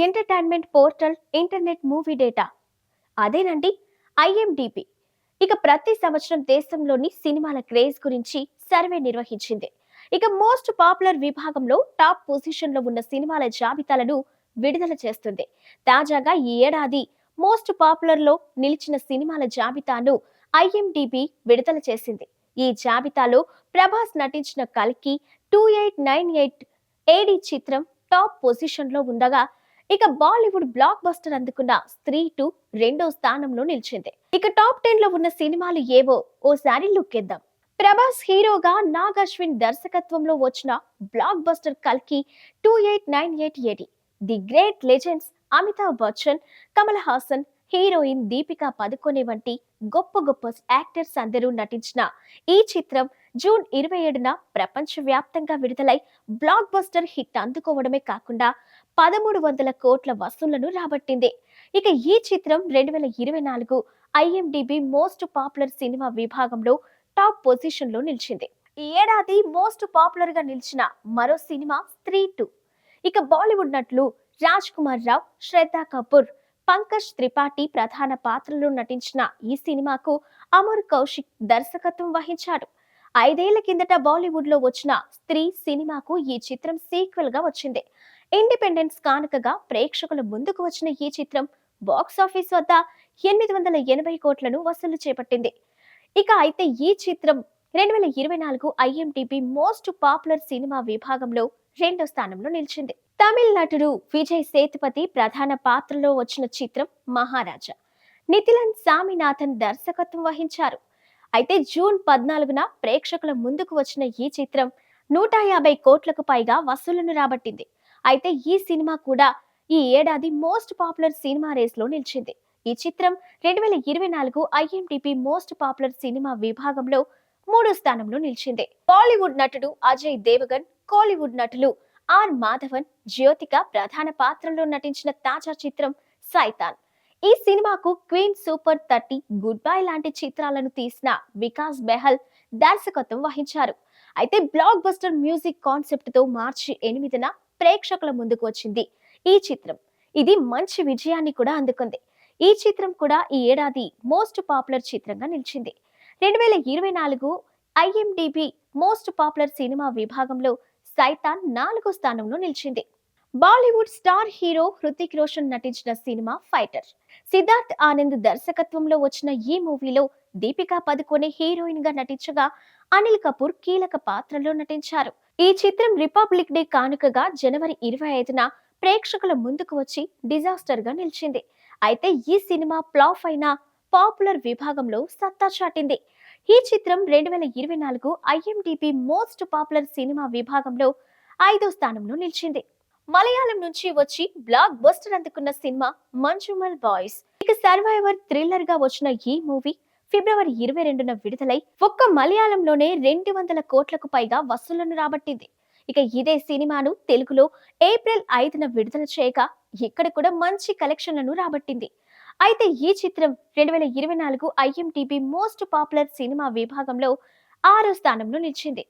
Entertainment portal internet movie data అదేనండి IMDb. ఇక ప్రతి సంవత్సరం దేశంలోని సినిమాల క్రేజ్ గురించి సర్వే నిర్వహించింది. ఇక మోస్ట్ పాపులర్ విభాగంలో టాప్ పొజిషన్ లో ఉన్న సినిమాల జాబితాలను విడుదల చేస్తుంది. తాజాగా ఈ ఏడాది మోస్ట్ పాపులర్ లో నిలిచిన సినిమాల జాబితాను ఐఎండిబి విడుదల చేసింది. ఈ జాబితాలో ప్రభాస్ నటించిన కల్కి 2898 ఏడి చిత్రం టాప్ పొజిషన్ లో ఉండగా, ఇక బాలీవుడ్ బ్లాక్ బస్టర్ అందుకున్న స్త్రీ 2 రెండో స్థానంలో నిలిచింది. ఇక టాప్ 10 లో ఉన్న సినిమాలు ఏవో ఓసారి లుక్కేద్దాం. ప్రభాస్ హీరోగా నాగ్ అశ్విన్ దర్శకత్వంలో వచ్చిన బ్లాక్ బస్టర్ కల్కి 2898 AD. The great legends Amitabh Bachchan, Kamal Haasan, heroine Deepika Padukone వంటి గొప్ప గొప్ప యాక్టర్స్ అందరూ నటించిన ఈ చిత్రం జూన్ 27న ప్రపంచవ్యాప్తంగా విడుదలై బ్లాక్ బస్టర్ హిట్ అందుకోవడమే కాకుండా 1300 కోట్ల వసూళ్లను రాబట్టింది. ఇక ఈ చిత్రం 2024 ఐఎండిబి మోస్ట్ పాపులర్ సినిమా విభాగంలో టాప్ పొజిషన్ లో నిలిచింది. ఈ ఏడాది మోస్ట్ పాపులర్ గా నిలిచిన మరో సినిమా స్త్రీ 2. ఇక బాలీవుడ్ నటులు రాజ్ కుమార్ రావ్, శ్రద్ధా కపూర్, పంకజ్ త్రిపాఠి ప్రధాన పాత్రలో నటించిన ఈ సినిమాకు అమర్ కౌశిక్ దర్శకత్వం వహించాడు. 5 ఏళ్ల కిందట బాలీవుడ్ లో వచ్చిన స్త్రీ సినిమాకు ఈ చిత్రం సీక్వెల్ గా వచ్చింది. ఇండిపెండెన్స్ కానుకగా ప్రేక్షకుల ముందుకు వచ్చిన ఈ చిత్రం బాక్సాఫీస్ వద్ద 880 కోట్లను వసూలు చేపట్టింది. ఇక అయితే ఈ చిత్రం 2024 ఐఎండిబి మోస్ట్ పాపులర్ సినిమా విభాగంలో రెండో స్థానంలో నిలిచింది. తమిళ నటుడు విజయ్ సేతుపతి ప్రధాన పాత్రలో వచ్చిన చిత్రం మహారాజా. నితిలన్ సామినాథన్ దర్శకత్వం వహించారు. అయితే జూన్ 14న ప్రేక్షకుల ముందుకు వచ్చిన ఈ చిత్రం 150 కోట్లకు పైగా వసూళ్లను రాబట్టింది. అయితే ఈ సినిమా కూడా ఈ ఏడాది మోస్ట్ పాపులర్ సినిమా రేస్ లో నిలిచింది. ఈ చిత్రం 2024 ఐఎండిబి మోస్ట్ పాపులర్ సినిమా విభాగంలో మూడో స్థానంలో నిలిచింది. బాలీవుడ్ నటుడు అజయ్ దేవగన్, కోలీవుడ్ నటులు ఆర్ మాధవన్, జ్యోతిక ప్రధాన పాత్రలో నటించిన తాజా చిత్రం సైతాన్. ఈ సినిమాకు క్వీన్ సూపర్ 30, గుడ్ బై లాంటి చిత్రాలను తీసిన వికాస్ బెహల్ దర్శకత్వం వహించారు. అయితే బ్లాక్ బస్టర్ మ్యూజిక్ కాన్సెప్ట్ తో మార్చి 8న ప్రేక్షకుల ముందుకు వచ్చింది ఈ చిత్రం. ఇది మంచి విజయాన్ని కూడా అందుకుంది. ఈ చిత్రం కూడా ఈ ఏడాది మోస్ట్ పాపులర్ చిత్రంగా నిలిచింది. 2024 ఐఎండిబి మోస్ట్ పాపులర్ సినిమా విభాగంలో సైతాన్ 4వ స్థానంలో నిలిచింది. బాలీవుడ్ స్టార్ హీరో హృతిక్ రోషన్ నటించిన సినిమా ఫైటర్. సిద్ధార్థ్ ఆనంద్ దర్శకత్వంలో వచ్చిన ఈ మూవీలో దీపికా పదుకొనె హీరోయిన్ గా నటించగా, అనిల్ కపూర్ కీలక పాత్రలో నటించారు. ఈ చిత్రం రిపబ్లిక్ డే కానుకగా జనవరి 25న ప్రేక్షకుల ముందుకు వచ్చి డిజాస్టర్ గా నిలిచింది. అయితే ఈ సినిమా ఫ్లాప్ అయిన పాపులర్ విభాగంలో సత్తా చాటింది. ఈ చిత్రం 2024 ఐఎండిబి మోస్ట్ పాపులర్ సినిమా విభాగంలో 5వ స్థానంలో నిలిచింది. మలయాళం నుంచి వచ్చి బ్లాక్ బస్టర్ అందుకున్న సినిమా మంజుమల్ బాయ్స్. ఇక సర్వైవర్ థ్రిల్లర్ గా వచ్చిన ఈ మూవీ ఫిబ్రవరి 22న విడుదలై ఒక్క మలయాళంలోనే 200 కోట్లకు పైగా వసూళ్లను రాబట్టింది. ఇక ఇదే సినిమాను తెలుగులో ఏప్రిల్ 5న విడుదల చేయగా ఇక్కడ కూడా మంచి కలెక్షన్లను రాబట్టింది. అయితే ఈ చిత్రం 2024 ఐఎండిబి మోస్ట్ పాపులర్ సినిమా విభాగంలో 6వ స్థానంలో నిలిచింది.